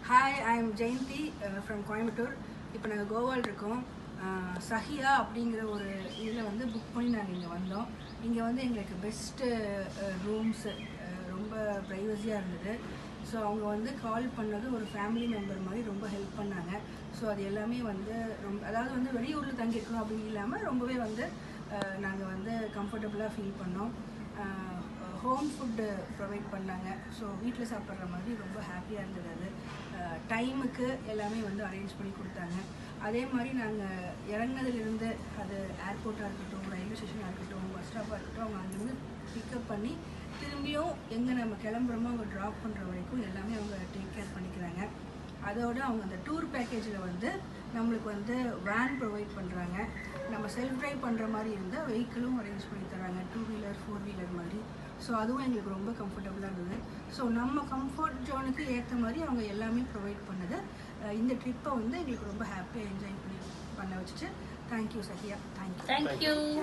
Hi, I am Jayanthi from Coimbatore. இப்போ நாங்கள் கோவாவில் இருக்கோம். சஹியா அப்படிங்கிற ஒரு இதில் வந்து புக் பண்ணி நாங்கள் இங்கே வந்தோம். இங்கே வந்து எங்களுக்கு பெஸ்ட்டு ரூம்ஸு, ரொம்ப ப்ரைவசியாக இருந்தது. ஸோ அவங்க வந்து கால் பண்ணது ஒரு ஃபேமிலி மெம்பர் மாதிரி ரொம்ப ஹெல்ப் பண்ணாங்க. ஸோ அது எல்லாமே வந்து அதாவது வந்து வெளியூரில் தங்கியிருக்கணும் அப்படின்னு இல்லாமல் ரொம்பவே வந்து நாங்கள் வந்து கம்ஃபர்டபுளாக ஃபீல் பண்ணோம். ஹோம் ஃபுட்டு ப்ரொவைட் பண்ணாங்க. ஸோ வீட்டில் சாப்பிட்ற மாதிரி ரொம்ப ஹாப்பியாக இருந்தது. அது டைமுக்கு எல்லாமே வந்து அரேஞ்ச் பண்ணி கொடுத்தாங்க. அதே மாதிரி நாங்கள் இறங்கினதுலேருந்து, அது ஏர்போர்ட்டாக இருக்கட்டும், ரயில்வே ஸ்டேஷனாக இருக்கட்டும், பஸ் ஸ்டாப்பாக இருக்கட்டும், அவங்க அங்கேருந்து பிக்கப் பண்ணி திரும்பியும் எங்கே நம்ம கிளம்புறோமோ அவங்க ட்ராப் பண்ணுற வரைக்கும் எல்லாமே அவங்க டேக் கேர் பண்ணிக்கிறாங்க. அதோடு அவங்க அந்த டூர் பேக்கேஜில் வந்து நம்மளுக்கு வந்து வேன் ப்ரொவைட் பண்ணுறாங்க. நம்ம செல்ஃப் ட்ரைவ் பண்ணுற மாதிரி இருந்தால் வெஹிக்கிளும் அரேஞ்ச் பண்ணி தராங்க, 2 வீலர் 4 வீலர் மாதிரி. ஸோ அதுவும் எங்களுக்கு ரொம்ப கம்ஃபர்டபுளாக இருந்தது. ஸோ நம்ம கம்ஃபர்ட் ஜோனுக்கு ஏற்ற மாதிரி அவங்க எல்லாமே ப்ரொவைட் பண்ணுது. இந்த ட்ரிப்பை வந்து எங்களுக்கு ரொம்ப ஹாப்பியாக என்ஜாய் பண்ண வச்சுட்டு. தேங்க்யூ சஹியா. தேங்க்யூ.